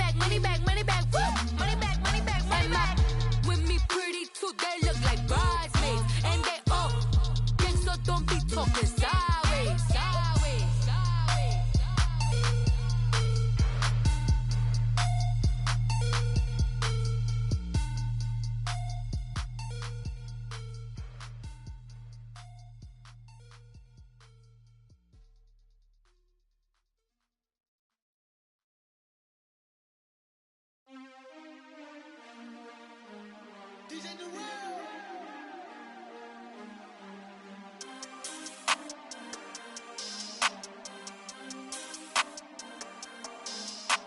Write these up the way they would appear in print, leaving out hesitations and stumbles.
back, money back, money back, woo! Money back, money back, money back. With me pretty too, they look like bridesmaids. And they all think so, don't be talking sideways.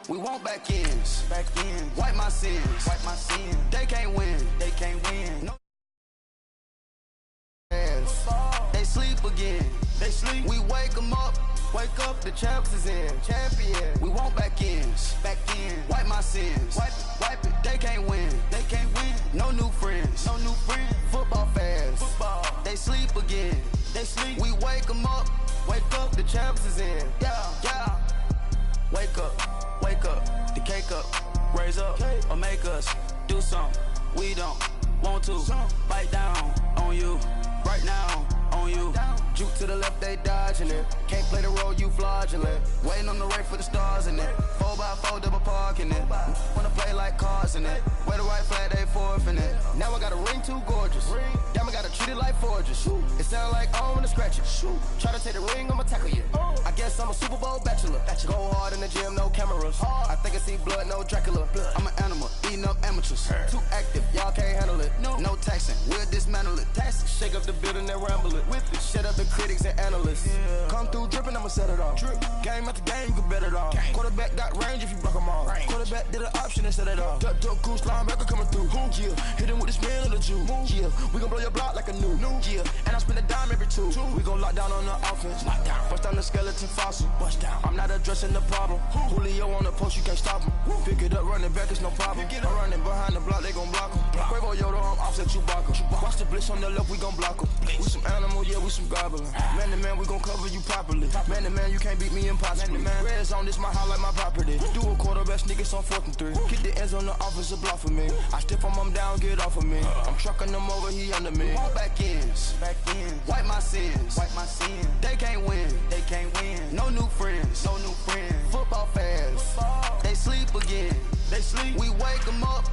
We want back ends, wipe my sins, They can't win, No. They sleep again, We wake them up, the champs is in, champion. We want back ends, wipe my sins, wipe it. They can't win, No new friends, Football fans, They sleep again, We wake them up, the champs is in, yeah. Wake up, the cake up, raise up, or make us do something we don't want to. Bite down on you, right now on you. Juke to the left, they dodging it. Can't play the role, you fraudulent. Waiting on the right for the stars in it. 4x4 double parking it. Wanna play like cars in it. Wear the white flag, they forfeiting it. Now I got a ring too gorgeous. Damn, I gotta treat it like forges. It sound like I wanna scratch it. Try to take the ring, I'ma tackle you. I guess I'm a Super Bowl bachelor. Go hard in the gym, no cameras. I think I see blood, no Dracula. I'm an animal, eating up amateurs. Too active, y'all can't handle it. No taxing, we'll dismantle it. Shake up the building and ramble it. Whip it, shut up the critics and analysts. Come through dripping, I'ma set it off. Game after game, you can bet it off. Quarterback got range if you block them all. Quarterback did an option and set it off. Duck, goose, linebacker coming through. Yeah, hit him with the spin of the Jew. Yeah, we gon' blow your block like a new. Yeah, and I spend a dime every two. We gon' lock down on the offense. Bust down the skeleton fossil. I'm not addressing the problem. Julio on the post, you can't stop him. Pick it up, running back, it's no problem. I'm running behind the block, they gon' block him. Quavo Yoda, I'm offset Chewbacca. Watch the blitz on the left, we gon' block him. We some animal, yeah, we some goblin. Man to man, we gon' cover you properly. Man to man, you can't beat me impossibly. Red zone, this my house like my property. Do a quarterback sneakers on 4th and 3. Kick the ends on the offensive block for me. I step on him down, get off of me. I'm trucking them over, he under me. All back ends, wipe my sins, They can't win, No new friends, Football fans, They sleep again, We wake them up,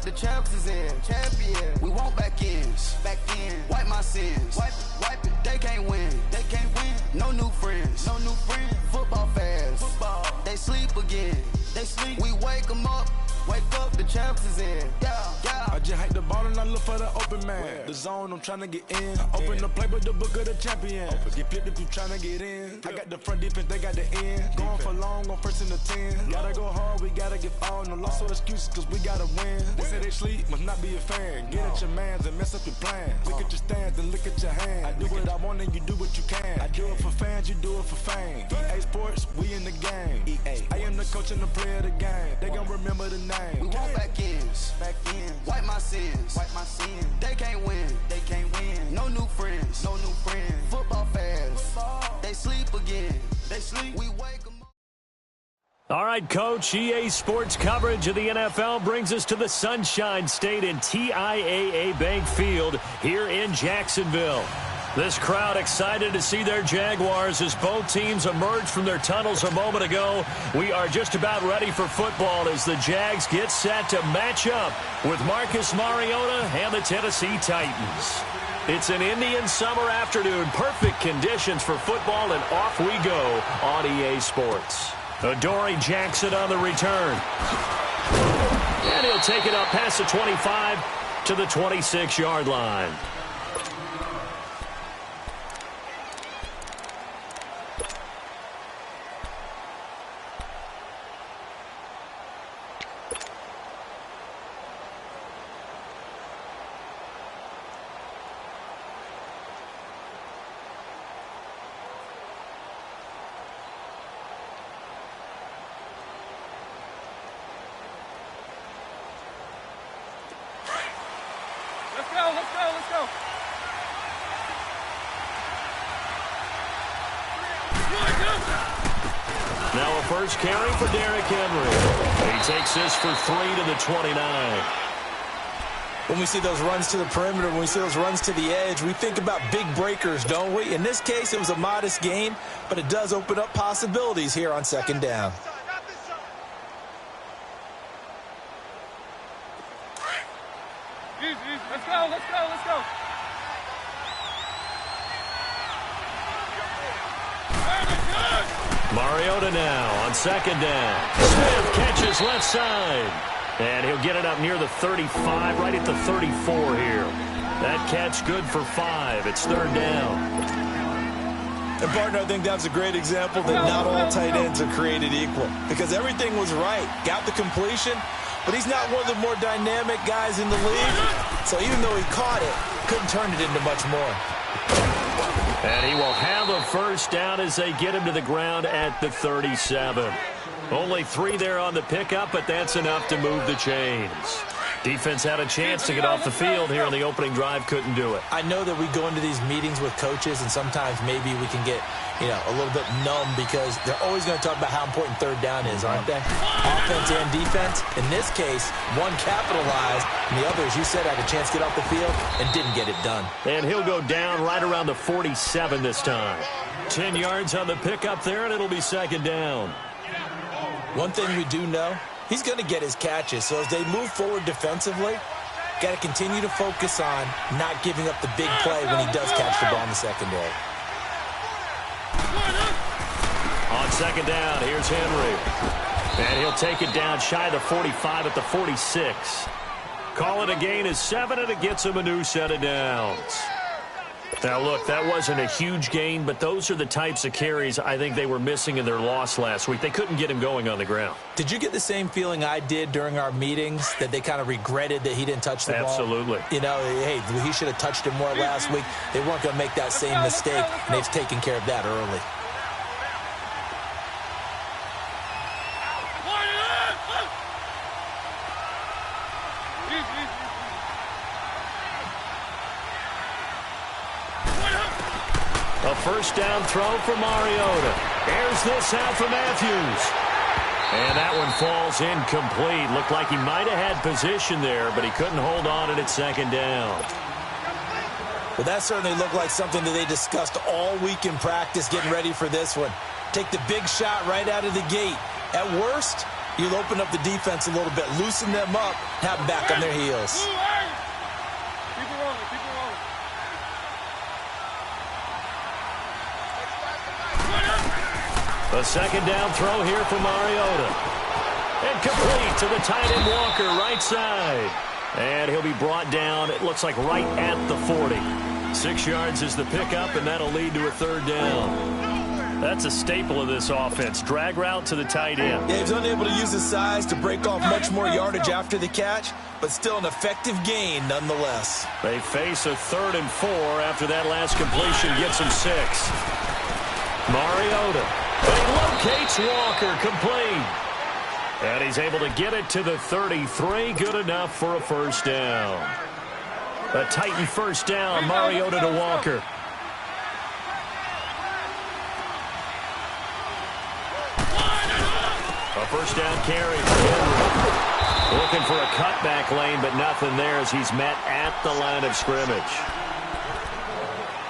the champs is in, champion. We want back ends, wipe my sins, wipe it. They can't win, No new friends, Football fans, They sleep again, We wake them up, the champs is in, yeah. I just hike the ball and I look for the open man. The zone, I'm trying to get in. Open the playbook, the book of the champion. Get flipped if you trying to get in. I got the front defense, they got the end. Going for long, on 1st and the 10. Gotta go hard, we gotta get all. No loss or excuses, cause we gotta win. They say they sleep, must not be a fan. Get at your mans and mess up your plans. Look at your stance and look at your hands. I do what I want and you do what you can. I do it for fans, you do it for fame. EA Sports, we in the game. I am the coach and the player of the game. They gon' remember the name. We want back ends, wipe my sins, They can't win, No new friends, Football fans, They sleep again, We wake them up. All right, Coach, EA Sports coverage of the NFL brings us to the Sunshine State in TIAA Bank Field here in Jacksonville. This crowd excited to see their Jaguars as both teams emerged from their tunnels a moment ago. We are just about ready for football as the Jags get set to match up with Marcus Mariota and the Tennessee Titans. It's an Indian summer afternoon, perfect conditions for football, and off we go on EA Sports. Adoree Jackson on the return. And he'll take it up past the 25 to the 26-yard line. Let's go. Now a first carry for Derrick Henry. He takes this for 3 to the 29. When we see those runs to the perimeter, when we see those runs to the edge, we think about big breakers, don't we? In this case, it was a modest gain, but it does open up possibilities here on second down. Easy. Let's go. Mariota now on second down. Smith catches left side. And he'll get it up near the 35, right at the 34 here. That catch good for 5. It's third down. And, partner, I think that's a great example that not all tight ends are created equal. Because everything was right. Got the completion, but he's not one of the more dynamic guys in the league. So even though he caught it, couldn't turn it into much more. And he will have a first down as they get him to the ground at the 37. Only 3 there on the pickup, but that's enough to move the chains. Defense had a chance to get off the field here in the opening drive, couldn't do it. I know that we go into these meetings with coaches, and sometimes maybe we can get, a little bit numb because they're always going to talk about how important third down is, aren't they? Offense and defense. In this case, one capitalized, and the other, as you said, had a chance to get off the field and didn't get it done. And he'll go down right around the 47 this time. 10 yards on the pickup there, and it'll be second down. One thing we do know, he's going to get his catches. So as they move forward defensively, got to continue to focus on not giving up the big play when he does catch the ball in the secondary. On second down, here's Henry. And he'll take it down shy of the 45 at the 46. Call it a gain of 7, and it gets him a new set of downs. Now, look, that wasn't a huge gain, but those are the types of carries I think they were missing in their loss last week. They couldn't get him going on the ground. Did you get the same feeling I did during our meetings, that they kind of regretted that he didn't touch the ball? Absolutely. Hey, he should have touched it more last week. They weren't going to make that same mistake, and they've taken care of that early. A first down throw for Mariota. Airs this out for Matthews. And that one falls incomplete. Looked like he might have had position there, but he couldn't hold on at second down. Well, that certainly looked like something that they discussed all week in practice getting ready for this one. Take the big shot right out of the gate. At worst, you'll open up the defense a little bit, loosen them up, have them back on their heels. A second down throw here for Mariota. And complete to the tight end Walker, right side. And he'll be brought down, it looks like right at the 40. 6 yards is the pickup, and that'll lead to a third down. That's a staple of this offense. Drag route to the tight end. Yeah, he's unable to use his size to break off much more yardage after the catch, but still an effective gain nonetheless. They face a 3rd and 4 after that last completion gets him 6. Mariota. And he locates Walker, complete. And he's able to get it to the 33. Good enough for a first down. A Titan first down, Mariota to Walker. A first down carry for Henry. Looking for a cutback lane, but nothing there as he's met at the line of scrimmage.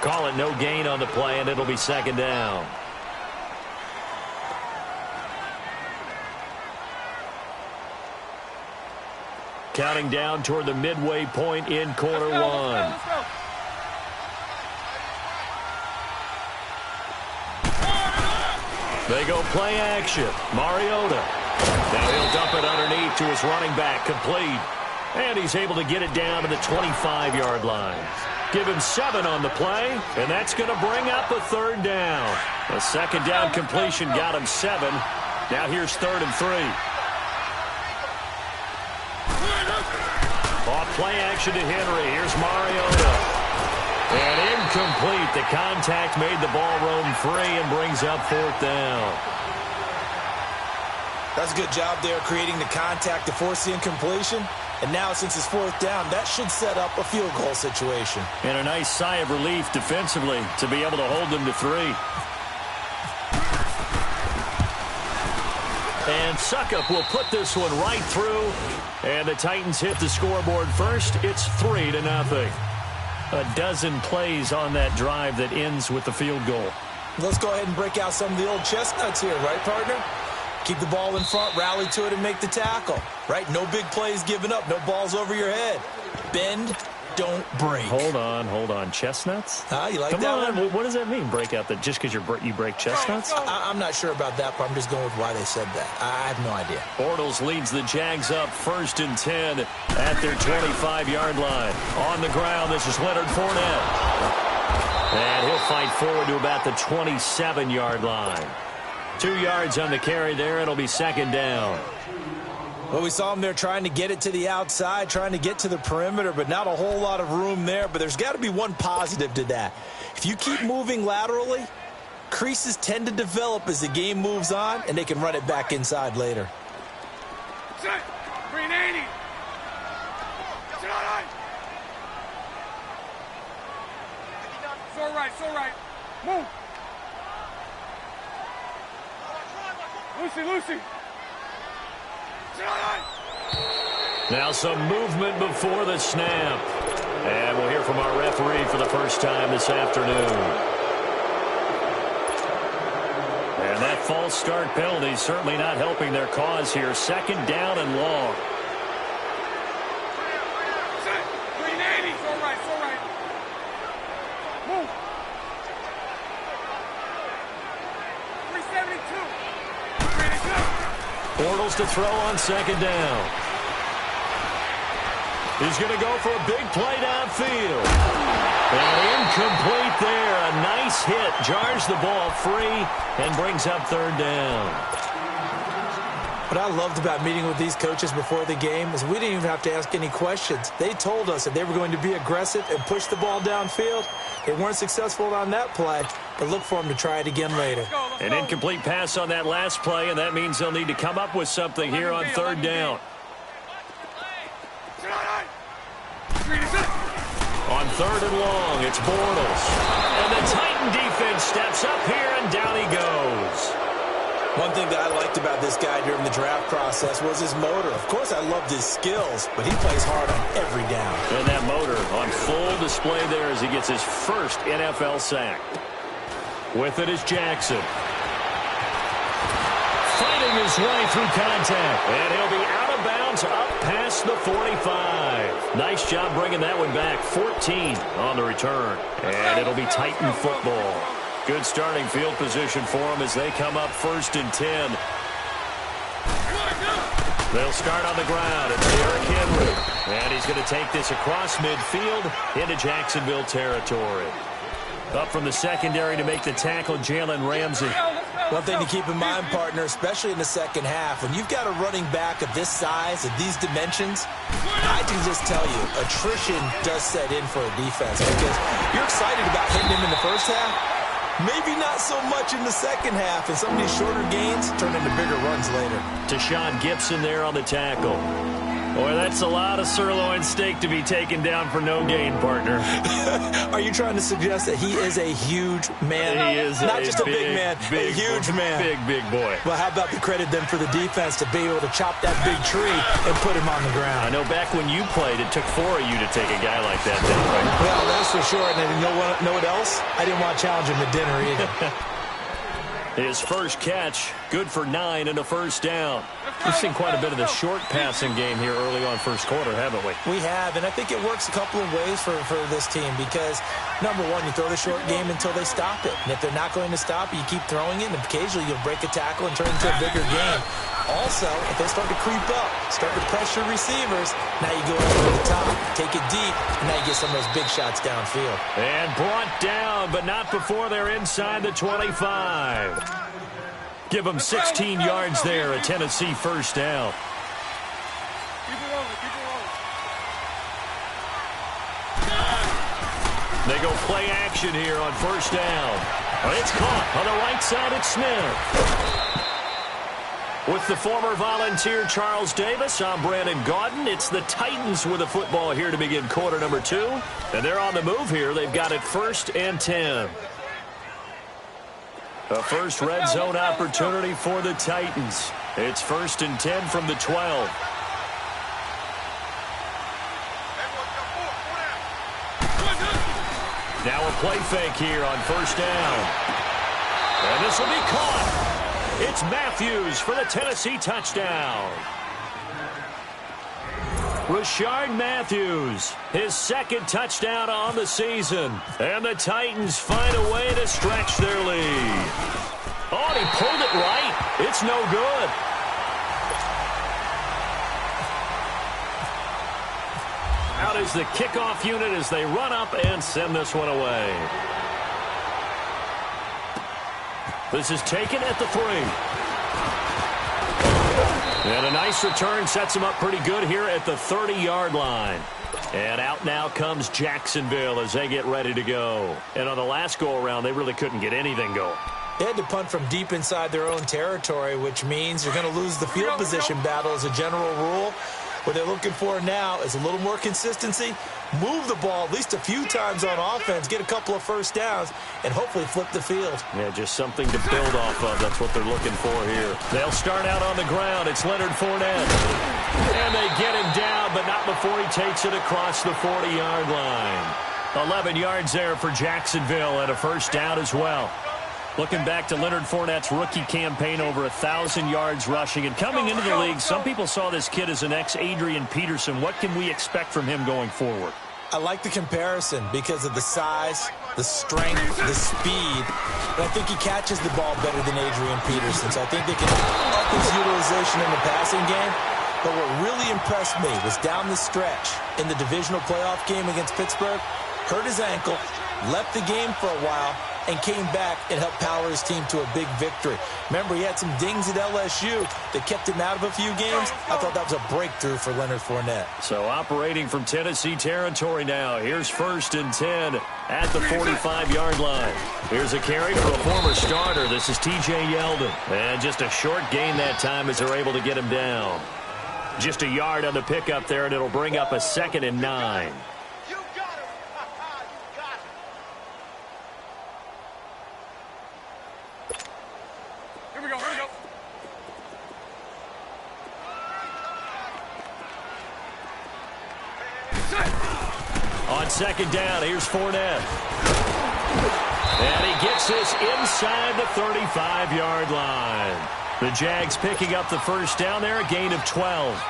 Call it no gain on the play, and it'll be second down. Counting down toward the midway point in quarter one. They go play action. Mariota. Now he'll dump it underneath to his running back, complete. And he's able to get it down to the 25-yard line. Give him 7 on the play, and that's going to bring up a third down. A second down completion got him 7. Now here's 3rd and 3. Off play action to Henry. Here's Mariota. And incomplete. The contact made the ball roam free and brings up 4th down. That's a good job there, creating the contact to force the incompletion. And now, since it's 4th down, that should set up a field goal situation. And a nice sigh of relief defensively to be able to hold them to 3. And Suckup will put this one right through. And the Titans hit the scoreboard first. It's 3-0. A dozen plays on that drive that ends with the field goal. Let's go ahead and break out some of the old chestnuts here, right, partner? Keep the ball in front, rally to it, and make the tackle. Right? No big plays given up. No balls over your head. Bend, don't break. Hold on. Chestnuts? You like Come that on. one? What does that mean, break out? That just because you break chestnuts? I'm not sure about that, but I'm just going with why they said that. I have no idea. Bortles leads the Jags up 1st and 10 at their 25-yard line. On the ground, this is Leonard Fournette. And he'll fight forward to about the 27-yard line. 2 yards on the carry there. It'll be 2nd down. Well, we saw him there trying to get it to the outside, trying to get to the perimeter, but not a whole lot of room there. But there's got to be one positive to that. If you keep moving laterally, creases tend to develop as the game moves on, and they can run it back inside later. Set. 380. Sit on right. So right. Move. Lucy. Now some movement before the snap. And we'll hear from our referee for the first time this afternoon. And that false start penalty is certainly not helping their cause here. 2nd down and long. Set. 380. So right. Move. 372. Bortles to throw on 2nd down. He's going to go for a big play downfield. And incomplete there. A nice hit. Jars the ball free and brings up 3rd down. What I loved about meeting with these coaches before the game is we didn't even have to ask any questions. They told us that they were going to be aggressive and push the ball downfield. They weren't successful on that play, but look for them to try it again later. An incomplete pass on that last play, and that means they'll need to come up with something here on 3rd down. On 3rd and long, it's Bortles. And the Titan defense steps up here, and down he goes. One thing that I liked about this guy during the draft process was his motor. Of course, I loved his skills, but he plays hard on every down. And that motor on full display there as he gets his first NFL sack. With it is Jackson. Fighting his way through contact. And he'll be out of bounds up past the 45. Nice job bringing that one back. 14 on the return. And it'll be Titan football. Good starting field position for them as they come up 1st and 10. They'll start on the ground. It's Derrick Henry. And he's going to take this across midfield into Jacksonville territory. Up from the secondary to make the tackle, Jalen Ramsey. One thing to keep in mind, partner, especially in the second half, when you've got a running back of this size, of these dimensions, I can just tell you, attrition does set in for a defense because you're excited about hitting him in the first half. Maybe not so much in the second half, and some of these shorter gains turn into bigger runs later. Deshaun Gibson there on the tackle. Boy, that's a lot of sirloin steak to be taken down for no gain, partner. Are you trying to suggest that he is a huge man? He is not just a big man, a huge man. Big boy. Well, how about the credit then for the defense to be able to chop that big tree and put him on the ground? I know back when you played, it took 4 of you to take a guy like that down, right? Well, that's for sure. And you know what else? I didn't want to challenge him to dinner either. His first catch, good for 9 and a first down. We've seen quite a bit of the short passing game here early on first quarter, haven't we? We have, and I think it works a couple of ways for this team because, number one, you throw the short game until they stop it. And if they're not going to stop it, you keep throwing it, and occasionally you'll break a tackle and turn it into a bigger game. Also, if they start to creep up, start to pressure receivers, now you go over the top, take it deep, and now you get some of those big shots downfield. And brought down, but not before they're inside the 25. Give them 16 yards there, a Tennessee first down. Keep it rolling. They go play action here on first down. It's caught on the right side. It's Smith. With the former Volunteer Charles Davis, I'm Brandon Gaudin. It's the Titans with the football here to begin quarter number 2. And they're on the move here. They've got it 1st and 10. A first red zone opportunity for the Titans. It's 1st and 10 from the 12. Now a play fake here on 1st down. And this will be caught. It's Matthews for the Tennessee touchdown. Rashard Matthews, his 2nd touchdown on the season. And the Titans find a way to stretch their lead. Oh, and he pulled it right. It's no good. Out is the kickoff unit as they run up and send this one away. This is taken at the 3. And a nice return sets them up pretty good here at the 30-yard line. And out now comes Jacksonville as they get ready to go. And on the last go-around, they really couldn't get anything going. They had to punt from deep inside their own territory, which means you're going to lose the field position battle as a general rule. What they're looking for now is a little more consistency, move the ball at least a few times on offense, get a couple of 1st downs, and hopefully flip the field. Yeah, just something to build off of. That's what they're looking for here. They'll start out on the ground. It's Leonard Fournette. And they get him down, but not before he takes it across the 40-yard line. 11 yards there for Jacksonville and a 1st down as well. Looking back to Leonard Fournette's rookie campaign, over 1,000 yards rushing. And coming into the league, some people saw this kid as an ex-Adrian Peterson. What can we expect from him going forward? I like the comparison because of the size, the strength, the speed. And I think he catches the ball better than Adrian Peterson. So I think they can up his utilization in the passing game. But what really impressed me was down the stretch in the divisional playoff game against Pittsburgh, hurt his ankle, left the game for a while, and came back and helped power his team to a big victory. Remember, he had some dings at LSU that kept him out of a few games. I thought that was a breakthrough for Leonard Fournette. So operating from Tennessee territory now. Here's 1st and 10 at the 45-yard line. Here's a carry for a former starter. This is T.J. Yeldon. And just a short gain that time as they're able to get him down. Just a yard on the pickup there, and it'll bring up a 2nd and 9. On 2nd down, here's Fournette. And he gets this inside the 35-yard line. The Jags picking up the 1st down there, a gain of 12.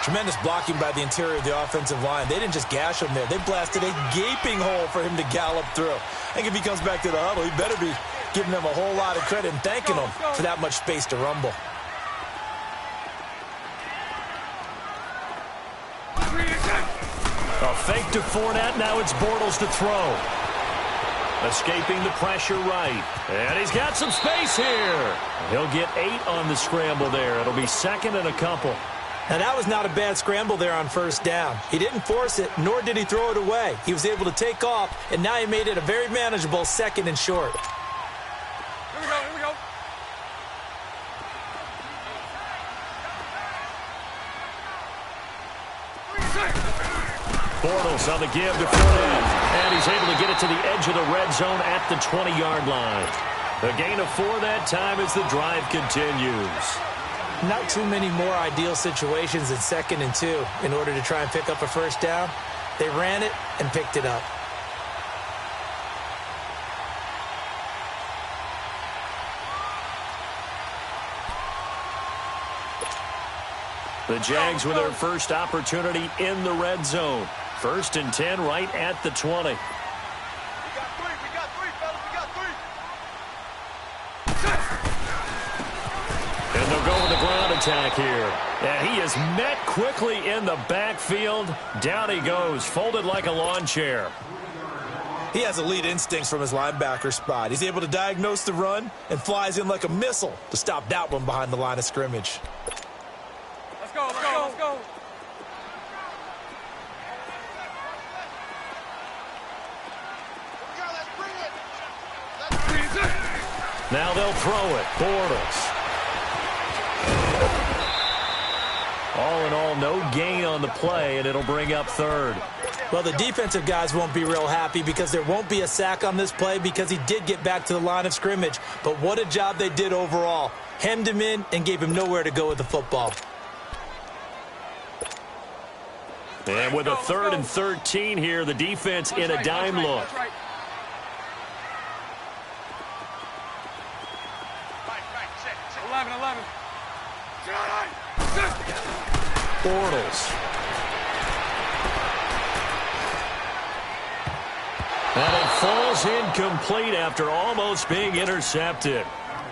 Tremendous blocking by the interior of the offensive line. They didn't just gash him there. They blasted a gaping hole for him to gallop through. I think if he comes back to the huddle, he better be giving them a whole lot of credit and thanking them for that much space to rumble. A fake to Fournette. Now it's Bortles to throw. Escaping the pressure right. And he's got some space here. He'll get 8 on the scramble there. It'll be 2nd and a couple. Now, that was not a bad scramble there on 1st down. He didn't force it, nor did he throw it away. He was able to take off, and now he made it a very manageable 2nd and short. Here we go, here we go. Bortles on the give to Fournette. And he's able to get it to the edge of the red zone at the 20-yard line. A gain of 4 that time as the drive continues. Not too many more ideal situations at 2nd and 2 in order to try and pick up a 1st down. They ran it and picked it up. The Jags with their first opportunity in the red zone. 1st and 10 right at the 20. We got 3, fellas, we got 3. And they'll go with the ground attack here. And he is met quickly in the backfield. Down he goes, folded like a lawn chair. He has elite instincts from his linebacker spot. He's able to diagnose the run and flies in like a missile to stop that one behind the line of scrimmage. Let's go, let's go, let's go. Now they'll throw it. Bortles. All in all, no gain on the play, and it'll bring up third. Well, the defensive guys won't be real happy because there won't be a sack on this play because he did get back to the line of scrimmage. But what a job they did overall. Hemmed him in and gave him nowhere to go with the football. And with a 3rd and 13 here, the defense in a dime look. 11. Bortles. And it falls incomplete after almost being intercepted.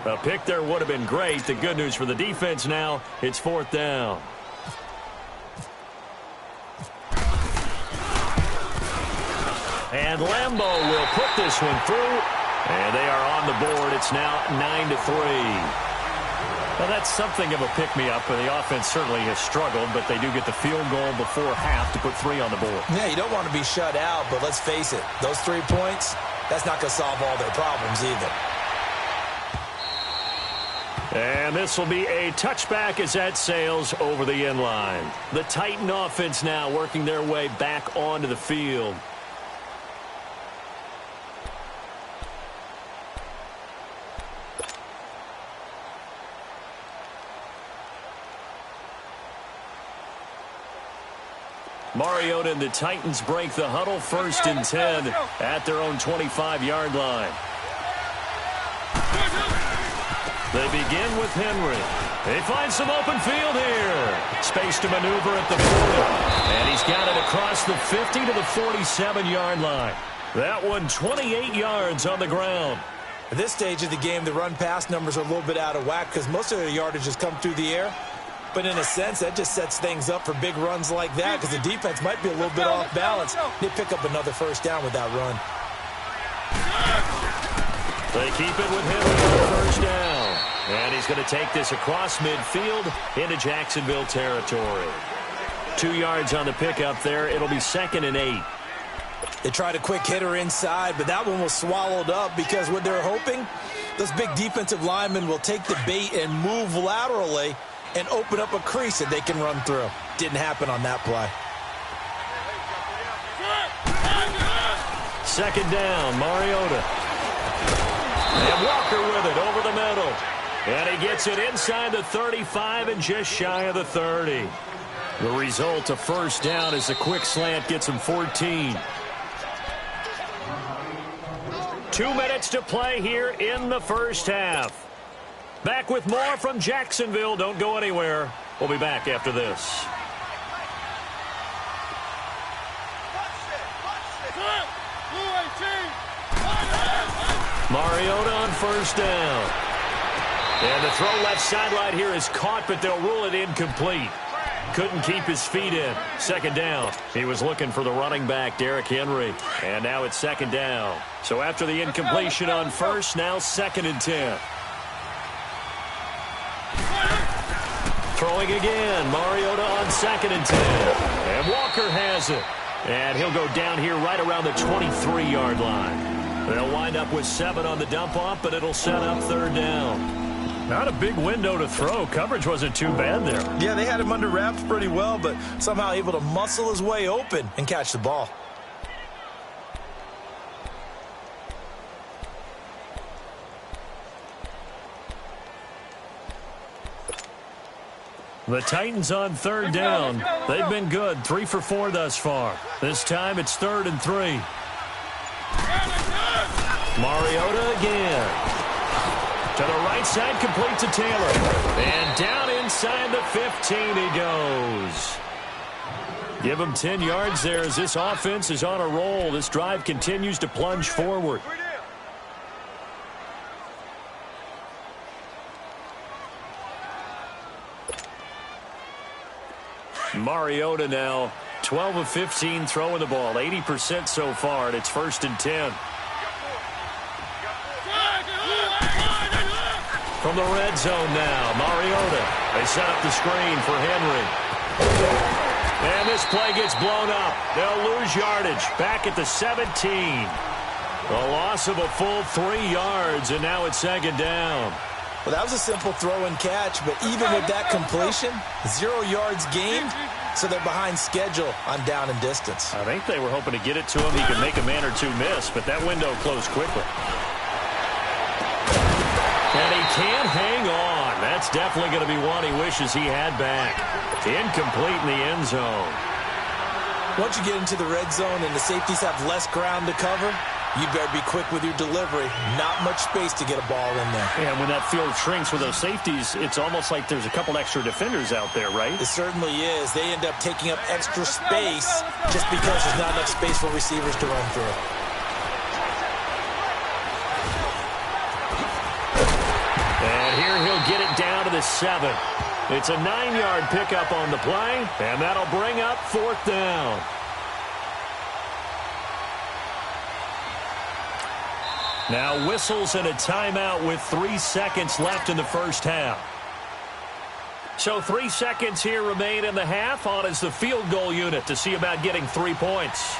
A pick there would have been great. The good news for the defense now, it's 4th down. And Lambeau will put this one through. And they are on the board. It's now 9-3. Well, that's something of a pick-me-up, and the offense certainly has struggled, but they do get the field goal before half to put 3 on the board. Yeah, you don't want to be shut out, but let's face it, those 3 points, that's not going to solve all their problems either. And this will be a touchback as that sails over the end line. The Titan offense now working their way back onto the field. Mariota and the Titans break the huddle, 1st and 10 at their own 25-yard line. They begin with Henry. They find some open field here. Space to maneuver at the 40. And he's got it across the 50 to the 47-yard line. That one 28 yards on the ground. At this stage of the game, the run-pass numbers are a little bit out of whack because most of their yardage has come through the air. But in a sense, that just sets things up for big runs like that because the defense might be a little bit off balance. They pick up another 1st down with that run. They keep it with Henry on 1st down. And he's going to take this across midfield into Jacksonville territory. 2 yards on the pickup there. It'll be 2nd and 8. They tried a quick hitter inside, but that one was swallowed up because what they're hoping, those big defensive linemen will take the bait and move laterally and open up a crease that they can run through. Didn't happen on that play. 2nd down, Mariota. And Walker with it over the middle. And he gets it inside the 35 and just shy of the 30. The result, a 1st down as the quick slant gets him 14. 2 minutes to play here in the 1st half. Back with more from Jacksonville. Don't go anywhere. We'll be back after this. Mariota on 1st down. And the throw left sideline here is caught, but they'll rule it incomplete. Couldn't keep his feet in. 2nd down. He was looking for the running back, Derrick Henry. And now it's 2nd down. So after the incompletion on 1st, now 2nd and 10. Throwing again. Mariota on 2nd and 10. And Walker has it. And he'll go down here right around the 23-yard line. They'll wind up with 7 on the dump-off, but it'll set up 3rd down. Not a big window to throw. Coverage wasn't too bad there. Yeah, they had him under wraps pretty well, but somehow able to muscle his way open and catch the ball. The Titans on 3rd down. They've been good, 3 for 4 thus far. This time it's 3rd and 3. Mariota again. To the right side, complete to Taylor. And down inside the 15 he goes. Give him 10 yards there as this offense is on a roll. This drive continues to plunge forward. Mariota now 12 of 15 throwing the ball, 80% so far, and it's 1st and 10. From the red zone now, Mariota. They set up the screen for Henry. And this play gets blown up. They'll lose yardage back at the 17. A loss of a full 3 yards, and now it's 2nd down. Well, that was a simple throw and catch, but even with that completion, 0 yards gained, so they're behind schedule on down and distance. I think they were hoping to get it to him. He could make a man or two miss, but that window closed quickly. And he can't hang on. That's definitely going to be one he wishes he had back. Incomplete in the end zone. Once you get into the red zone and the safeties have less ground to cover, you better be quick with your delivery. Not much space to get a ball in there. Yeah, when that field shrinks with those safeties, it's almost like there's a couple extra defenders out there, right? It certainly is. They end up taking up extra space just because there's not enough space for receivers to run through. And here he'll get it down to the 7. It's a 9-yard pickup on the play, and that'll bring up 4th down. Now whistles and a timeout with 3 seconds left in the first half. So 3 seconds here remain in the half. On is the field goal unit to see about getting 3 points.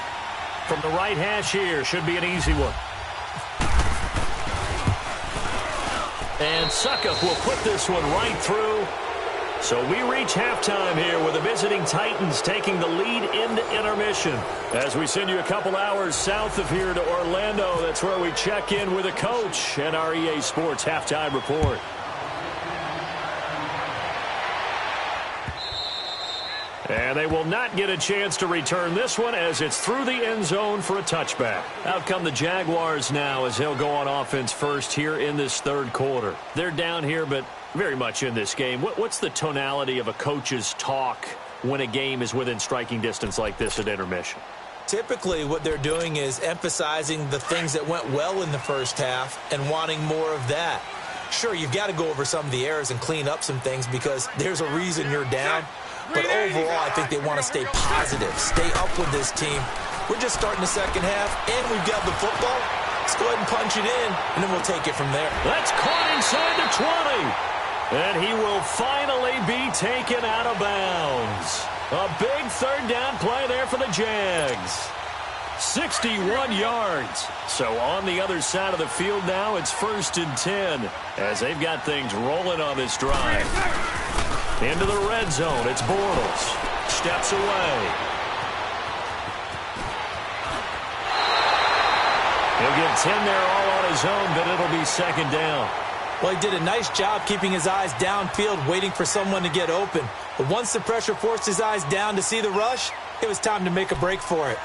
From the right hash here, should be an easy one. And Suckup will put this one right through. So we reach halftime here with the visiting Titans taking the lead into intermission. As we send you a couple hours south of here to Orlando, that's where we check in with a coach and our EA Sports halftime report. And they will not get a chance to return this one as it's through the end zone for a touchback. Out come the Jaguars now as they'll go on offense first here in this third quarter. They're down here, but very much in this game. What's the tonality of a coach's talk when a game is within striking distance like this at intermission? Typically, what they're doing is emphasizing the things that went well in the first half and wanting more of that. Sure, you've got to go over some of the errors and clean up some things because there's a reason you're down. But overall, I think they want to stay positive, stay up with this team. We're just starting the second half, and we've got the football. Let's go ahead and punch it in, and then we'll take it from there. That's caught inside the 20. And he will finally be taken out of bounds. A big third down play there for the Jags. 61 yards. So on the other side of the field now, it's 1st and 10 as they've got things rolling on this drive. Into the red zone, it's Bortles. Steps away. He'll get 10 there all on his own, but it'll be 2nd down. Well, he did a nice job keeping his eyes downfield, waiting for someone to get open. But once the pressure forced his eyes down to see the rush, it was time to make a break for it.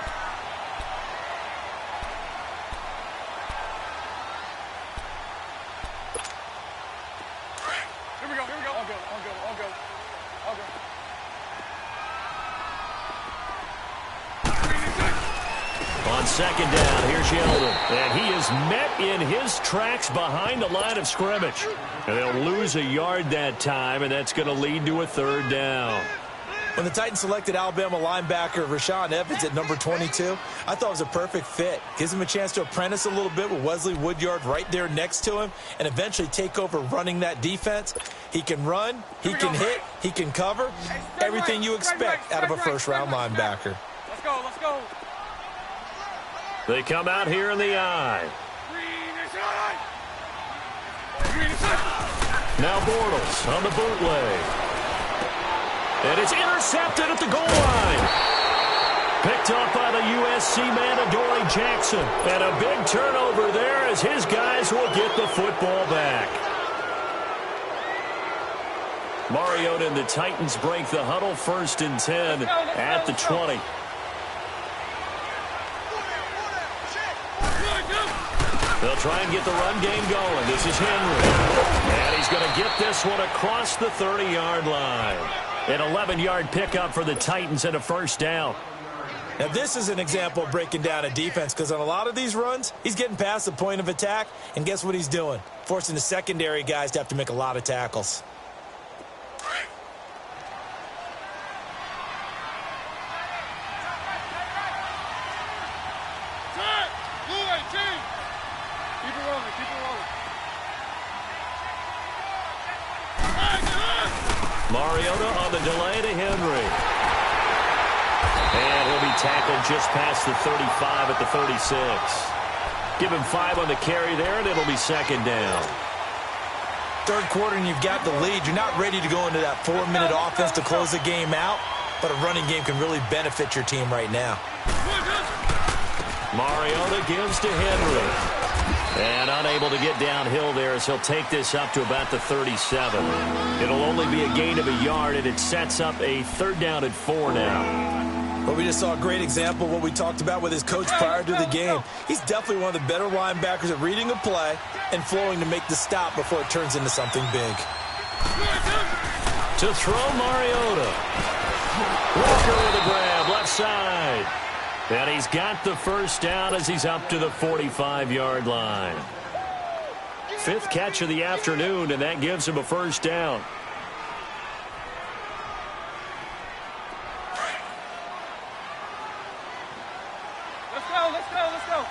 Here we go. All go. On 2nd down, here's Sheldon. And he is met in his tracks behind the line of scrimmage. And they'll lose a yard that time, and that's going to lead to a 3rd down. When the Titans selected Alabama linebacker Rashaan Evans at number 22, I thought it was a perfect fit. Gives him a chance to apprentice a little bit with Wesley Woodyard right there next to him and eventually take over running that defense. He can run, he can hit, he can cover. Everything you expect out of a first-round linebacker. Let's go. They come out here in the eye. Now Bortles on the bootleg. And it's intercepted at the goal line. Picked off by the USC man, Adoree Jackson. And a big turnover there as his guys will get the football back. Mariota and the Titans break the huddle, 1st and 10 at the 20. They'll try and get the run game going. This is Henry. And he's going to get this one across the 30-yard line. An 11-yard pickup for the Titans and a 1st down. Now, this is an example of breaking down a defense because on a lot of these runs, he's getting past the point of attack, and guess what he's doing? Forcing the secondary guys to have to make a lot of tackles. Mariota on the delay to Henry. And he'll be tackled just past the 35 at the 36. Give him 5 on the carry there, and it'll be 2nd down. third quarter and you've got the lead, you're not ready to go into that 4-minute offense to close the game out, but a running game can really benefit your team right now. Mariota gives to Henry. And unable to get downhill there as he'll take this up to about the 37. It'll only be a gain of a yard, and it sets up a 3rd down and 4 now. Well, we just saw a great example of what we talked about with his coach prior to the game. He's definitely one of the better linebackers at reading a play and flowing to make the stop before it turns into something big. To throw Mariota. Walker with a grab, left side. And he's got the first down as he's up to the 45-yard line. 5th catch of the afternoon, and that gives him a first down. Let's go, let's go, let's go.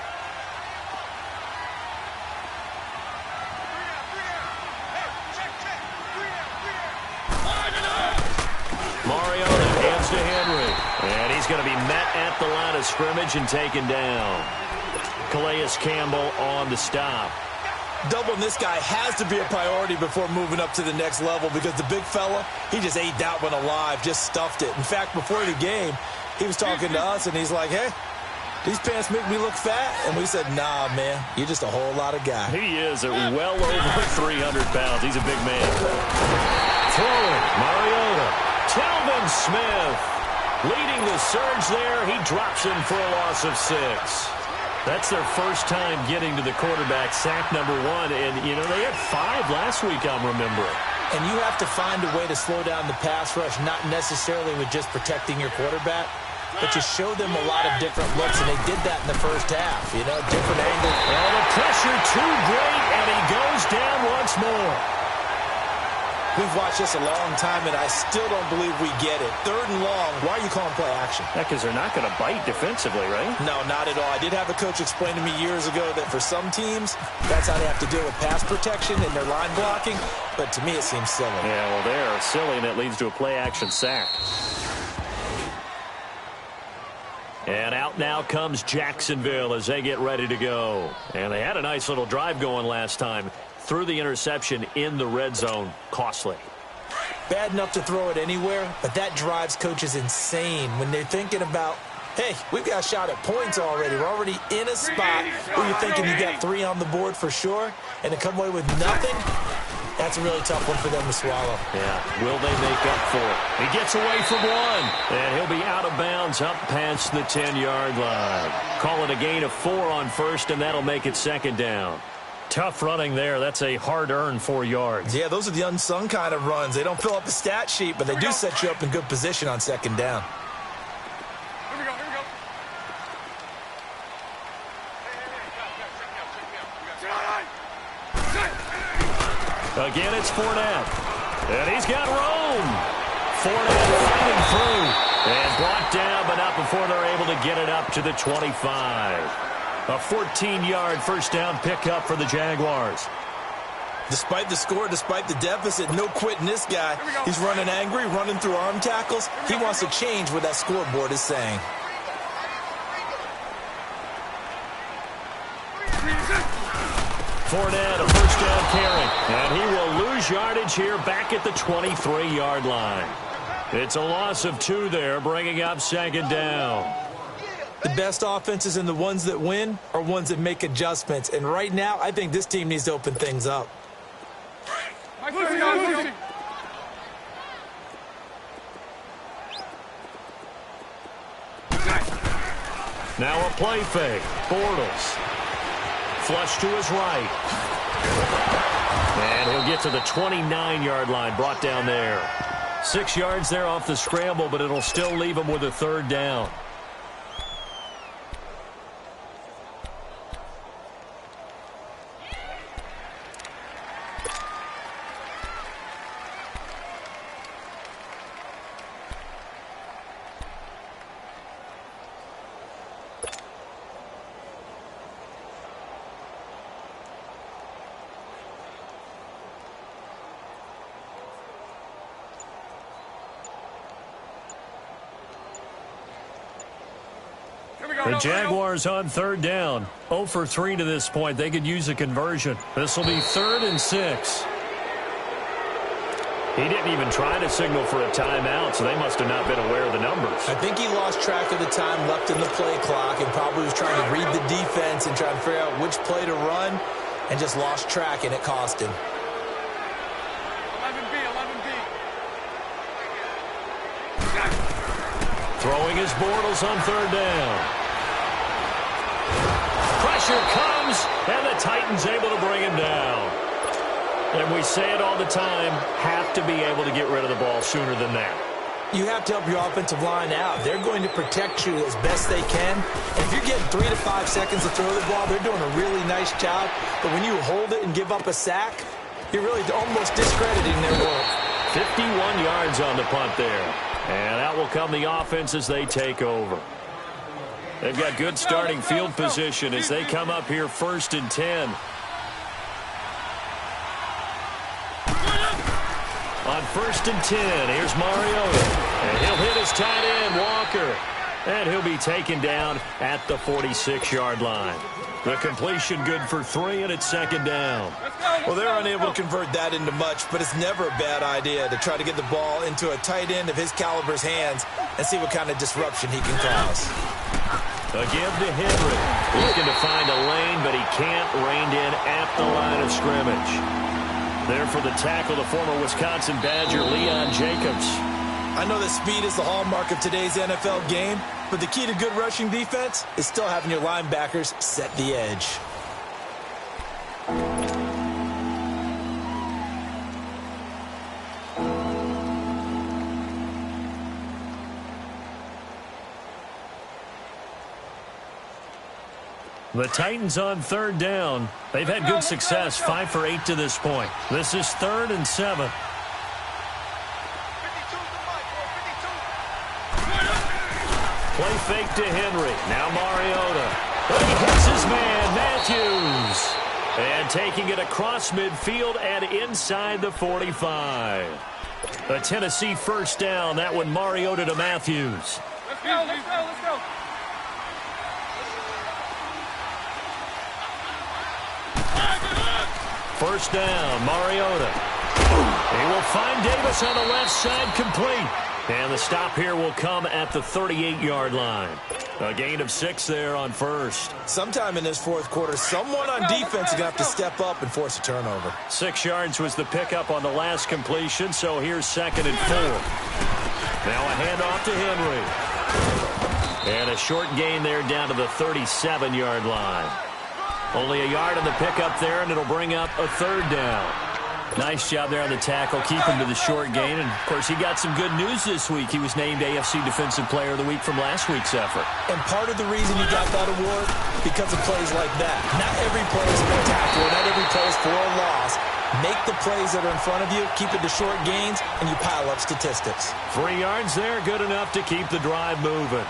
Mariota hands to Henry. And he's going to be met at the line of scrimmage and taken down. Calais Campbell on the stop. Doubling this guy has to be a priority before moving up to the next level because the big fella, he just ate that one alive, just stuffed it. In fact, before the game, he was talking to us, and he's like, hey, these pants make me look fat? And we said, nah, man, you're just a whole lot of guy. He is at well over 300 pounds. He's a big man. Throwing, Mariota. Telvin Smith leading the surge there. He drops him for a loss of 6. That's their first time getting to the quarterback, sack number 1. And, you know, they had 5 last week, I'm remembering. And you have to find a way to slow down the pass rush, not necessarily with just protecting your quarterback, but you show them a lot of different looks, and they did that in the first half. You know, different angles. Well, the pressure too great, and he goes down once more. We've watched this a long time, and I still don't believe we get it. 3rd and long, why are you calling play action? Yeah, because they're not going to bite defensively, right? No, not at all. I did have a coach explain to me years ago that for some teams, that's how they have to deal with pass protection and their line blocking, but to me it seems silly. Yeah, well, they're silly, and it leads to a play-action sack. And out now comes Jacksonville as they get ready to go. And they had a nice little drive going last time. Threw the interception in the red zone. Costly. Bad enough to throw it anywhere, but that drives coaches insane when they're thinking about, hey, we've got a shot at points already. We're already in a spot where you're thinking you got 3 on the board for sure, and to come away with nothing, that's a really tough one for them to swallow. Yeah, will they make up for it? He gets away from 1, and he'll be out of bounds up past the 10-yard line. Call it a gain of 4 on first, and that'll make it 2nd down. Tough running there. That's a hard-earned 4 yards. Yeah, those are the unsung kind of runs. They don't fill up the stat sheet, but they do set you up in good position on 2nd down. Here we go, here we go. Again, it's Fournette. And he's got Rome. Fournette fighting through. And brought down, but not before they're able to get it up to the 25. A 14-yard first down pickup for the Jaguars. Despite the score, despite the deficit, no quitting this guy. He's running angry, running through arm tackles. He wants to change what that scoreboard is saying. Fournette, a first down carry. And he will lose yardage here back at the 23-yard line. It's a loss of 2 there, bringing up 2nd down. The best offenses and the ones that win are ones that make adjustments. And right now, I think this team needs to open things up. Now a play fake. Bortles. Flush to his right. And he'll get to the 29-yard line, brought down there. 6 yards there off the scramble, but it'll still leave him with a 3rd down. The Jaguars on 3rd down. 0 for 3 to this point. They could use a conversion. This will be 3rd and 6. He didn't even try to signal for a timeout, so they must have not been aware of the numbers. I think he lost track of the time left in the play clock and probably was trying to read the defense and try to figure out which play to run and just lost track, and it cost him. 11B, 11B. Throwing his Bortles on third down. Pressure comes, and the Titans able to bring him down. And we say it all the time, have to be able to get rid of the ball sooner than that. You have to help your offensive line out. They're going to protect you as best they can. And if you're getting 3 to 5 seconds to throw the ball, they're doing a really nice job. But when you hold it and give up a sack, you're really almost discrediting their work. 51 yards on the punt there. And out will come the offense as they take over. They've got good starting field position as they come up here 1st and 10. On 1st and 10, here's Mariota. And he'll hit his tight end, Walker. And he'll be taken down at the 46-yard line. The completion good for 3, and it's 2nd down. Well, they're unable to convert that into much, but it's never a bad idea to try to get the ball into a tight end of his caliber's hands and see what kind of disruption he can cause. A give to Henry. Looking to find a lane, but he can't. Reined in at the line of scrimmage. There for the tackle, the former Wisconsin Badger, Leon Jacobs. I know that speed is the hallmark of today's NFL game, but the key to good rushing defense is still having your linebackers set the edge. The Titans on 3rd down. They've had good success, 5 for 8 to this point. This is 3rd and 7. Play fake to Henry. Now Mariota. He hits his man, Matthews. And taking it across midfield and inside the 45. A Tennessee 1st down. That one Mariota to Matthews. Let's go, let's go, let's go. First down, Mariota. He will find Davis on the left side, complete. And the stop here will come at the 38-yard line. A gain of 6 there on 1st. Sometime in this 4th quarter, someone on defense is going to have to step up and force a turnover. 6 yards was the pickup on the last completion, so here's 2nd and 4. Now a handoff to Henry. And a short gain there down to the 37-yard line. Only a yard on the pickup there, and it'll bring up a 3rd down. Nice job there on the tackle, keep him to the short gain. And, of course, he got some good news this week. He was named AFC Defensive Player of the Week from last week's effort. And part of the reason he got that award, because of plays like that. Not every play is spectacular. Not every play is for a loss. Make the plays that are in front of you, keep it to short gains, and you pile up statistics. 3 yards there, good enough to keep the drive moving.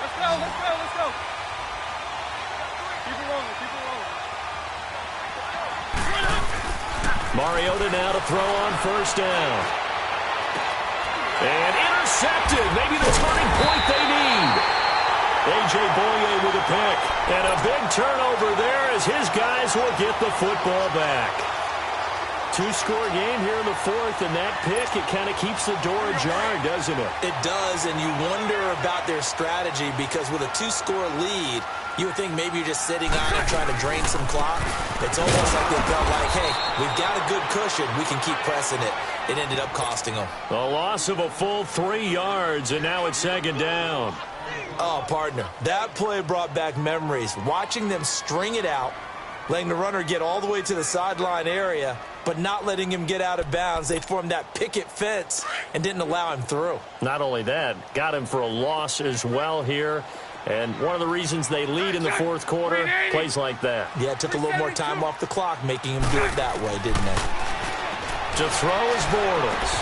Let's go, let's go, let's go. Keep it rolling, keep it rolling. Mariota now to throw on 1st down. And intercepted. Maybe the turning point they need. A.J. Boye with a pick. And a big turnover there as his guys will get the football back. 2-score game here in the 4th, and that pick, it kind of keeps the door ajar, doesn't it? It does, and you wonder about their strategy because with a 2-score lead, you would think maybe you're just sitting on it trying to drain some clock. It's almost like they felt like, hey, we've got a good cushion. We can keep pressing it. It ended up costing them. A loss of a full 3 yards, and now it's 2nd down. Oh, partner, that play brought back memories. Watching them string it out, letting the runner get all the way to the sideline area, but not letting him get out of bounds. They formed that picket fence and didn't allow him through. Not only that, got him for a loss as well here. And one of the reasons they lead in the 4th quarter, plays like that. Yeah, it took a little more time off the clock, making him do it that way, didn't they? To throw is Bortles.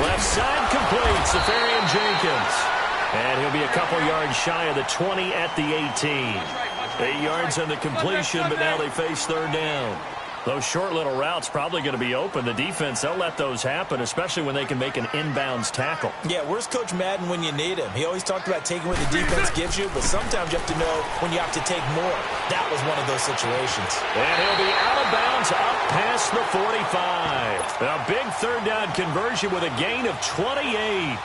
Left side complete, Safarian Jenkins. And he'll be a couple yards shy of the 20 at the 18. 8 yards on the completion, but now they face 3rd down. Those short little routes probably going to be open. The defense, they'll let those happen, especially when they can make an inbounds tackle. Yeah, where's Coach Madden when you need him? He always talked about taking what the defense gives you, but sometimes you have to know when you have to take more. That was one of those situations. And he'll be out of bounds up past the 45. A big third down conversion with a gain of 28.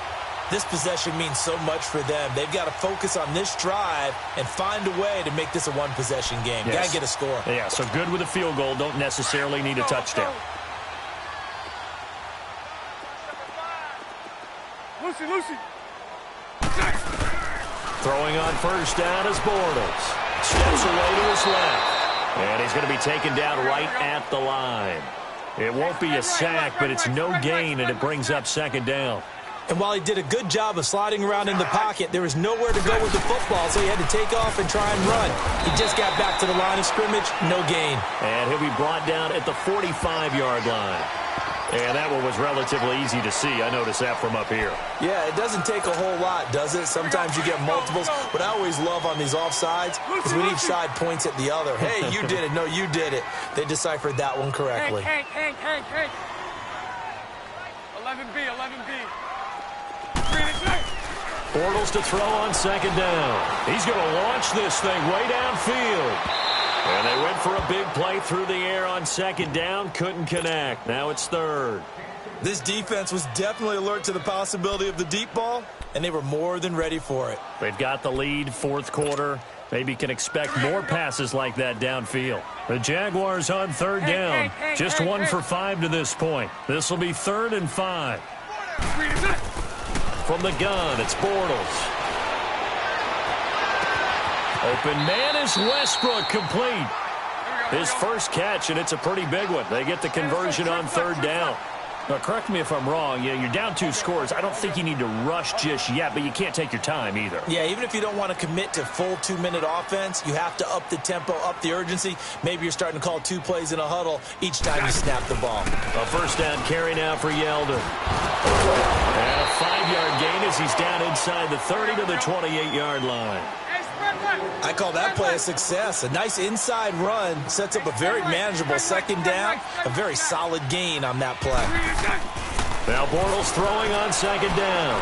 This possession means so much for them. They've got to focus on this drive and find a way to make this a one-possession game. Yes. Got to get a score. Yeah, so good with a field goal. Don't necessarily need a touchdown. Lucy. Throwing on first down is Bortles. Steps away to his left. And he's going to be taken down right at the line. It won't be a sack, but it's no gain, and it brings up second down. And while he did a good job of sliding around in the pocket, there was nowhere to go with the football, so he had to take off and try and run. He just got back to the line of scrimmage, no gain. And he'll be brought down at the 45-yard line. And that one was relatively easy to see. I noticed that from up here. Yeah, it doesn't take a whole lot, does it? Sometimes you get multiples. What I always love on these offsides is when each side points at the other. Hey, you did it. No, you did it. They deciphered that one correctly. Hey. 11B. Bortles to throw on second down. He's going to launch this thing way downfield. And they went for a big play through the air on second down. Couldn't connect. Now it's third. This defense was definitely alert to the possibility of the deep ball, and they were more than ready for it. They've got the lead, fourth quarter. Maybe can expect more passes like that downfield. The Jaguars on third down. Just 1 for 5 to this point. This will be 3rd and 5. From the gun, it's Bortles. Open man is Westbrook, complete. His first catch, and it's a pretty big one. They get the conversion on third down. Now, correct me if I'm wrong. You're down 2 scores. I don't think you need to rush just yet, but you can't take your time either. Yeah, even if you don't want to commit to full 2-minute offense, you have to up the tempo, up the urgency. Maybe you're starting to call 2 plays in a huddle each time you snap the ball. A first down carry now for Yeldon. And a 5-yard gain as he's down inside the 30 to the 28-yard line. I call that play a success. A nice inside run sets up a very manageable second down. A very solid gain on that play. Now Bortles throwing on second down.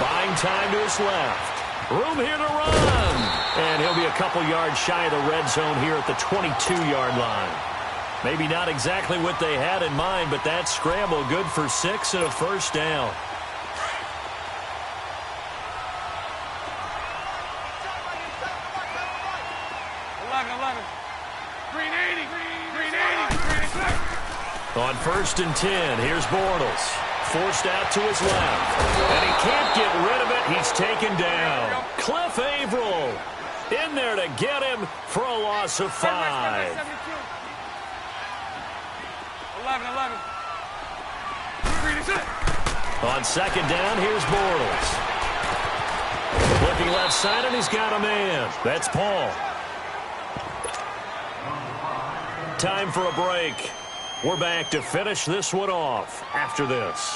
Buying time to his left. Room here to run. And he'll be a couple yards shy of the red zone here at the 22-yard line. Maybe not exactly what they had in mind, but that scramble good for 6 and a first down. On 1st and 10, here's Bortles. Forced out to his left. And he can't get rid of it. He's taken down. Cliff Averill in there to get him for a loss of 5. 11. On second down, here's Bortles. Looking left side, and he's got a man. That's Paul. Time for a break. We're back to finish this one off after this.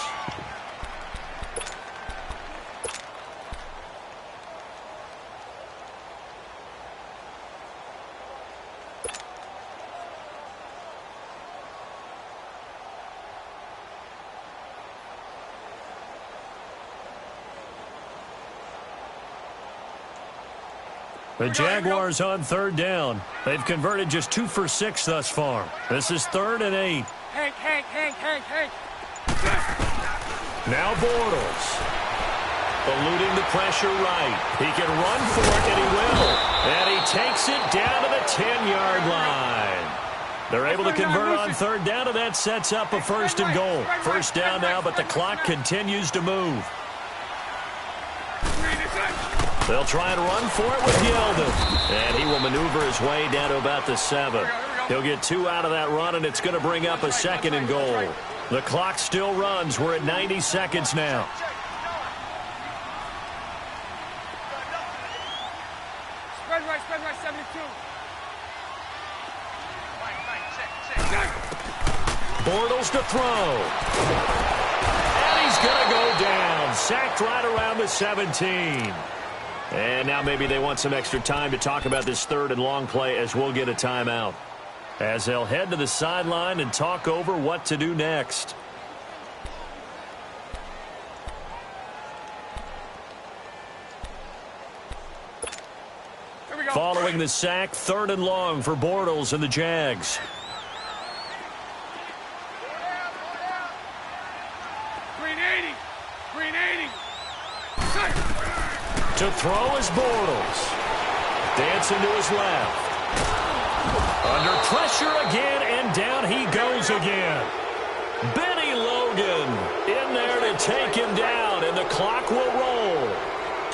The Jaguars on third down. They've converted just 2 for 6 thus far. This is 3rd and 8. Hank. Now Bortles. Eluding the pressure right. He can run for it, and he will. And he takes it down to the 10-yard line. They're able to convert on third down, and that sets up a 1st and goal. First down now, but the clock continues to move. They'll try and run for it with Yeldon. And he will maneuver his way down to about the 7. He'll get 2 out of that run, and it's going to bring up a 2nd and goal. The clock still runs. We're at 90 seconds now. Spread right, 72. Bortles to throw. And he's going to go down. Sacked right around the 17. And now maybe they want some extra time to talk about this 3rd and long play as we'll get a timeout. as they'll head to the sideline and talk over what to do next. Following the sack, 3rd and long for Bortles and the Jags. To throw is Bortles. Dancing to his left. Under pressure again, and down he goes again. Benny Logan in there to take him down, and the clock will roll.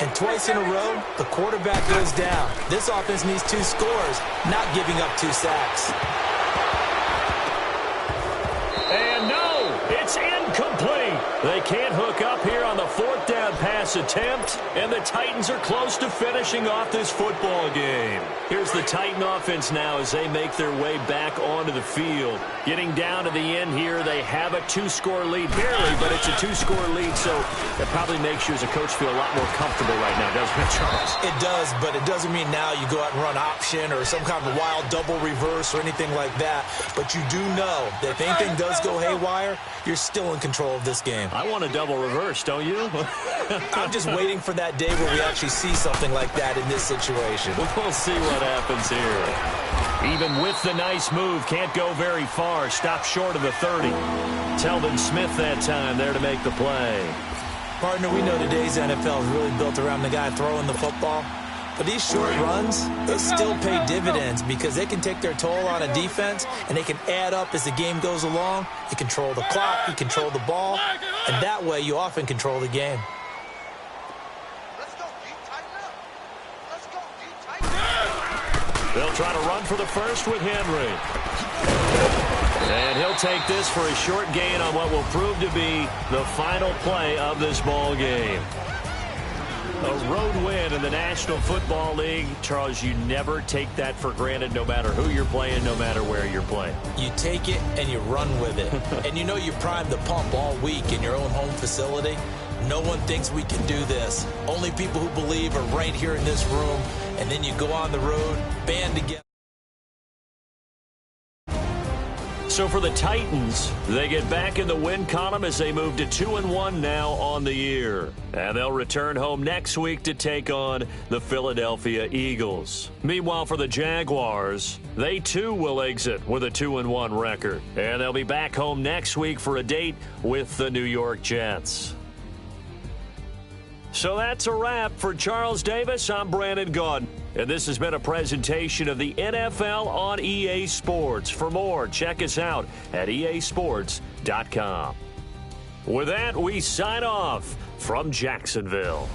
And twice in a row, the quarterback goes down. This offense needs 2 scores, not giving up 2 sacks. And no, it's incomplete. They can't hook up here on the 4th down pass attempt, and the Titans are close to finishing off this football game. Here's the Titan offense now as they make their way back onto the field. Getting down to the end here, they have a 2-score lead. Barely, but it's a 2-score lead, so that probably makes you as a coach feel a lot more comfortable right now, doesn't it, Charles? It does, but it doesn't mean now you go out and run option or some kind of wild double reverse or anything like that. But you do know that if anything does go haywire, you're still in control of this game. I want a double reverse, don't you? I'm just waiting for that day where we actually see something like that in this situation. We'll see what happens here. Even with the nice move, can't go very far. Stop short of the 30. Telvin Smith that time there to make the play. Partner, we know today's NFL is really built around the guy throwing the football. But these short runs, they still pay dividends because they can take their toll on a defense and they can add up as the game goes along. You control the clock, you control the ball, and that way you often control the game. They'll try to run for the first with Henry. And he'll take this for a short gain on what will prove to be the final play of this ball game. A road win in the National Football League. Charles, you never take that for granted no matter who you're playing, no matter where you're playing. You take it and you run with it. And you know you primed the pump all week in your own home facility. No one thinks we can do this. Only people who believe are right here in this room. And then you go on the road, band together. So for the Titans, they get back in the win column as they move to 2-1 now on the year. And they'll return home next week to take on the Philadelphia Eagles. Meanwhile, for the Jaguars, they too will exit with a 2-1 record. And they'll be back home next week for a date with the New York Jets. So that's a wrap. For Charles Davis, I'm Brandon Gaudin. And this has been a presentation of the NFL on EA Sports. For more, check us out at easports.com. With that, we sign off from Jacksonville.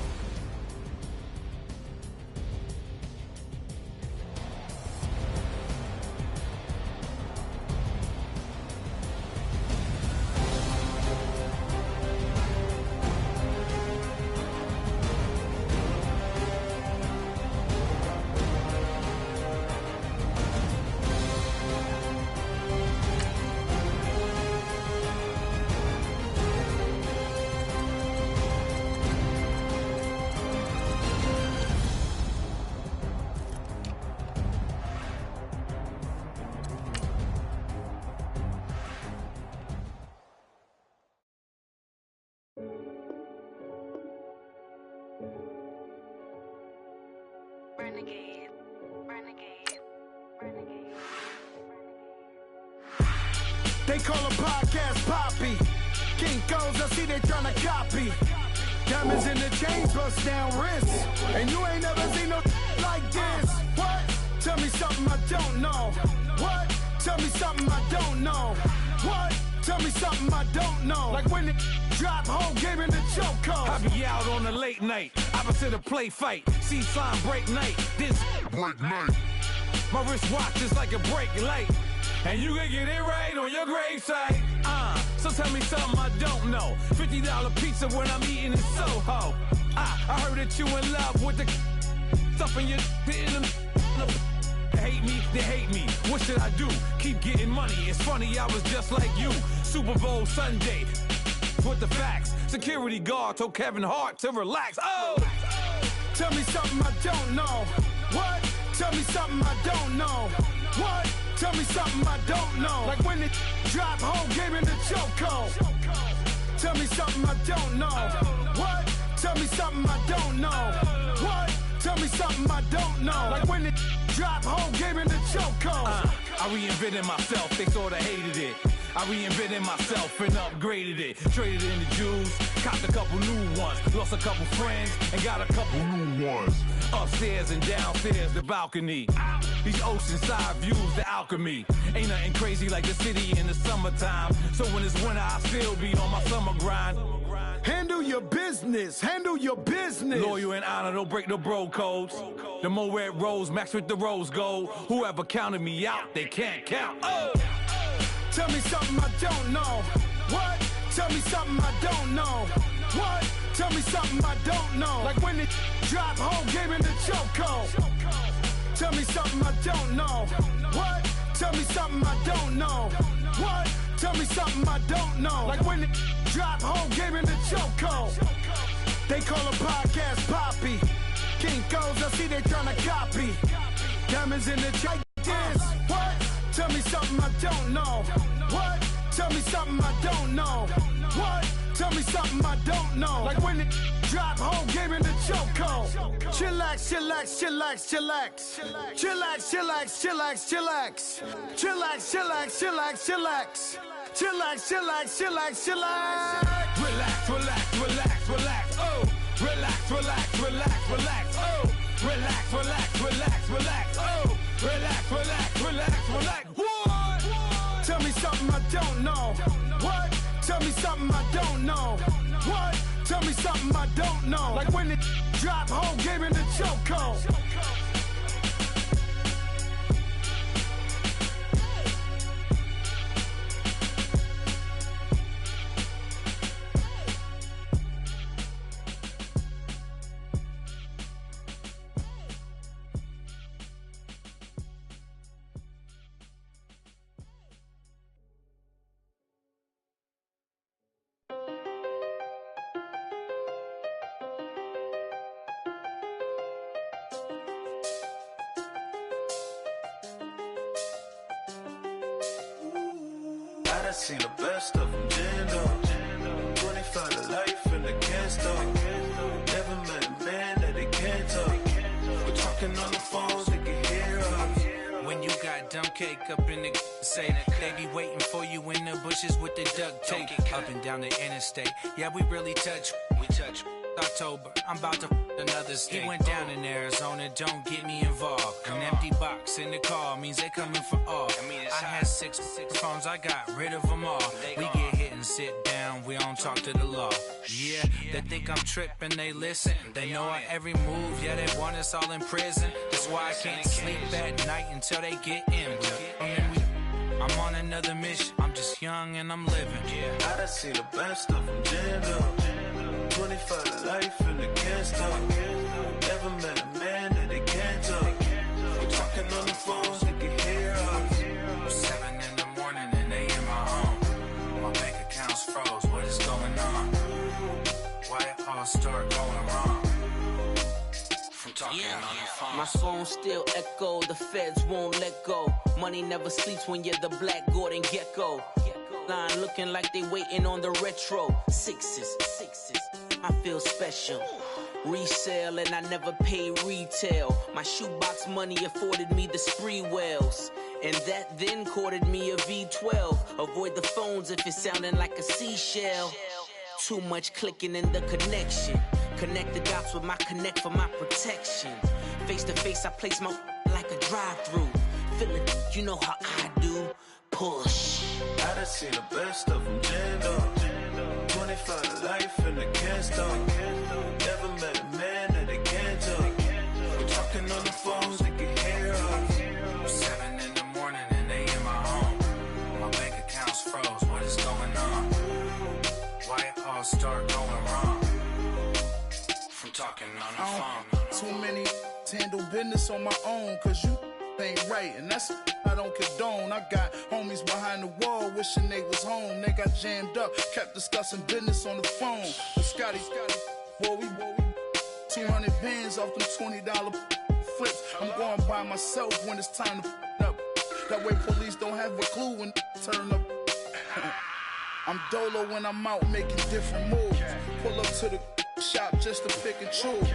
Renegade, renegade, renegade. They call a podcast Poppy. Kingz, I see they tryna copy. Diamonds in the chains, bust down wrists. And you ain't never seen no like this. What? Tell me something I don't know. What? Tell me something I don't know. What? Tell me something I don't know. Like when it drop, whole game in the choke code. I be out on a late night, opposite a play fight. See sign break night, this break night. My wristwatch is like a break light. And you can get it right on your gravesite. So tell me something I don't know. $50 pizza when I'm eating in Soho. I heard that you in love with the stuff in your They hate me, they hate me. What should I do? Keep getting money. It's funny, I was just like you. Super Bowl Sunday. With the facts. Security guard told Kevin Hart to relax. Oh! Tell me something I don't know. What? Tell me something I don't know. What? Tell me something I don't know. Like when it drop, whole game in the chokehold. Tell me something I don't know. What? Tell me something I don't know. What? Tell me something I don't know. Like when it drop, whole game in the chokehold. I reinvented myself, they sorta hated it. I reinvented myself and upgraded it. Traded in the Jews, copped a couple new ones. Lost a couple friends and got a couple new ones. Upstairs and downstairs, the balcony. These oceanside views, the alchemy. Ain't nothing crazy like the city in the summertime. So when it's winter, I still be on my summer grind. Handle your business, handle your business. Loyal and honor, don't break the bro codes. The more red rose, max with the rose gold. Whoever counted me out, they can't count. Oh! Tell me something I don't know. What? Tell me something I don't know. What? Tell me something I don't know. Like when it drop, whole game in the chokehold. Tell me something I don't know. What? Tell me something I don't know. What? Tell me something I don't know. Like when it drop, whole game in the chokehold. They call a podcast Poppy. Kingz, I see they tryna copy. Diamonds in the check. What? Tell me something I don't know. What? Tell me something I don't know. What? Tell me something I don't know. Like when it drop, whole game in the chokehold. Chillax, chillax, chillax, chillax. Chillax, chillax, chillax, chillax. Chillax, chillax, chillax, chillax. Chillax, chillax, chillax, chillax. Relax, relax, relax, relax. Oh, relax, relax, relax, relax. Oh, relax, relax, relax, relax. Oh, relax, relax, relax, relax. What? Tell me something I don't know. What? Tell me something I don't know. What? Tell me something I don't know. Like when it drop, whole game in the chokehold. I seen the best of them, Jando. 25 to life and they can't stop. Never met a man that they can't talk. We're talking on the phones, they can hear us. When you got dumb cake up in the say that they be waiting for you in the bushes with the duct tape. Up and down the interstate, yeah, we really touch. We touch. October, I'm about to another state. He went down in Arizona, don't get me involved. An empty box in the car means they coming for all. I had six phones, I got rid of them all. We get hit and sit down, we don't talk to the law. Yeah, they think I'm tripping, they listen. They know our every move, yeah, they want us all in prison. That's why I can't sleep at night until they get in. I'm on another mission, I'm just young and I'm living. I done seen the best of them, Jando. 25 to life and they can't stop. Never met a man that they can't talk. We're talking on the phones, they can hear us. 7 in the morning and they in my home. My bank account's froze, what is going on? Why it all start going wrong? From talking on the phone. My phone still echo, the feds won't let go. Money never sleeps when you're the Black Gordon Gecko. Line looking like they waiting on the retro. Sixes, I feel special. Resale and I never pay retail. My shoebox money afforded me the spree wells. And that then courted me a V12. Avoid the phones if it's sounding like a seashell. Too much clicking in the connection. Connect the dots with my connect for my protection. Face to face, I place my like a drive-through. Feel it, you know how I do. Push. I done seen the best of them, Jando. 25 to life and they can't stop. Never met a man that they can't talk. We're talking on the phones, they can hear us. 7 in the morning and they in my home. My bank account's froze, what is going on? Why it all start going wrong? From talking on the phone. Too many handle business on my own, cause you ain't right, and that's I don't condone. I got homies behind the wall wishing they was home. They got jammed up, kept discussing business on the phone. But Scotty, boy, we 200 bands off them $20 flips. I'm going by myself when it's time to up. That way police don't have a clue when turn up. I'm dolo when I'm out making different moves. Pull up to the shop just to pick and choose.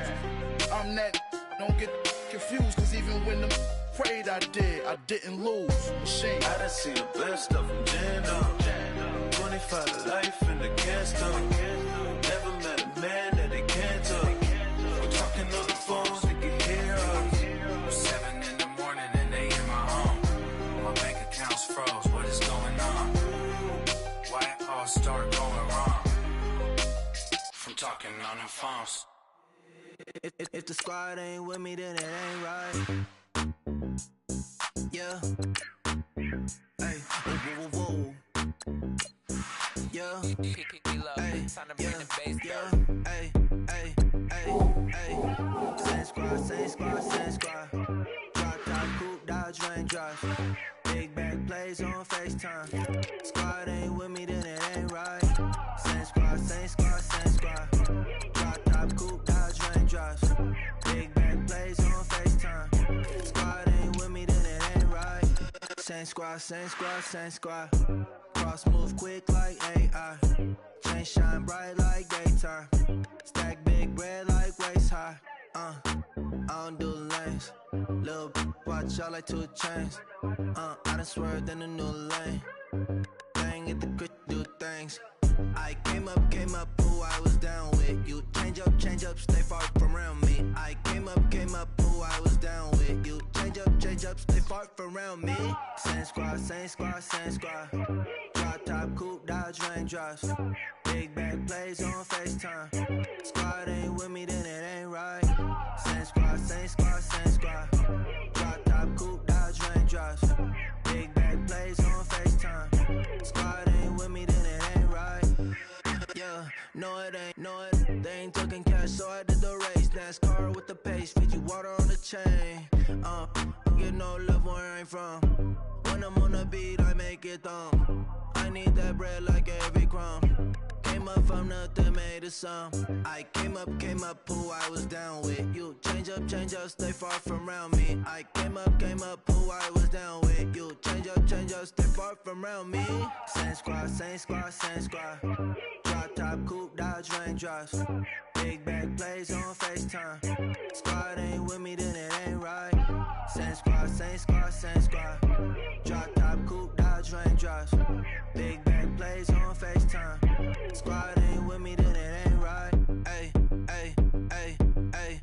I'm that, don't get confused, cause even when them prayed I didn't lose. Machine. I done seen the best of them jammed up. 25 to life in the cast up. Never met a man that they can't talk. We're talking on the phones, they can hear us. 7 in the morning and they in my home. My bank account's froze, what is going on? Why it all start going wrong? From talking on the phones. If the squad ain't with me, then it ain't right. Yeah. Hey, whoa, whoa, whoa. Yeah. Hey, yeah. Hey, hey, hey, hey. Same squad, same squad, same squad. Drop top, coupe, dodge, range drive. Big back plays on FaceTime. Squad ain't with me, then it ain't right. Same squad, same squad, same squad. Drop top, coupe, dodge, range drives. Big back plays on FaceTime. Squad ain't with me, then it ain't right. Same squad, same squad, same squad. Cross move quick like AI. Chain shine bright like daytime. Stack big bread like waist high. I don't do lanes. Little watch out like 2 chains. I done swerved in a new lane. Bang at the crit, do things. I came up, who I was down with. You change up, stay far from around me. I came up, who I was down with. You change up, stay far from around me. Same squad, same squad, same squad. Drop top, coupe, dodge, range drives. Big back plays on FaceTime. Squad ain't with me, then it ain't right. Same squad, same squad, same squad. Drop top, coupe, dodge, range drives. Big back plays on FaceTime. Squad ain't with me, then it ain't right. Yeah, no it ain't, they ain't talking cash, so I did the race. NASCAR with the pace, Fiji water on the chain. Get no love where I ain't from. When I'm on the beat, I make it thumb. I need that bread like every crumb. Came up from nothing, made a sum. I came up, who I was down with. You change up, stay far from around me. I came up, who I was down with. You change up, stay far from around me. Same squad, same squad, same squad. Drop top, coupe, dodge, range drives. Big back plays on FaceTime. Squad ain't with me, then it ain't right. Same squad, same squad, same squad. Drop top, coupe, dodge, range drives. Big back plays on FaceTime. Squad ain't with me, then it ain't right. Ay, ay, ay, ay.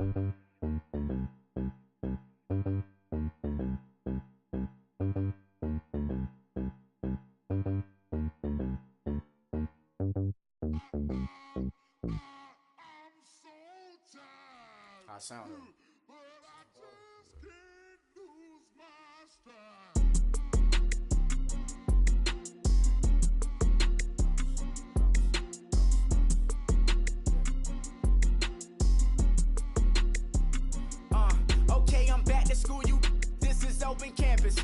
I sound it. Okay, I'm back to school, this is open campus.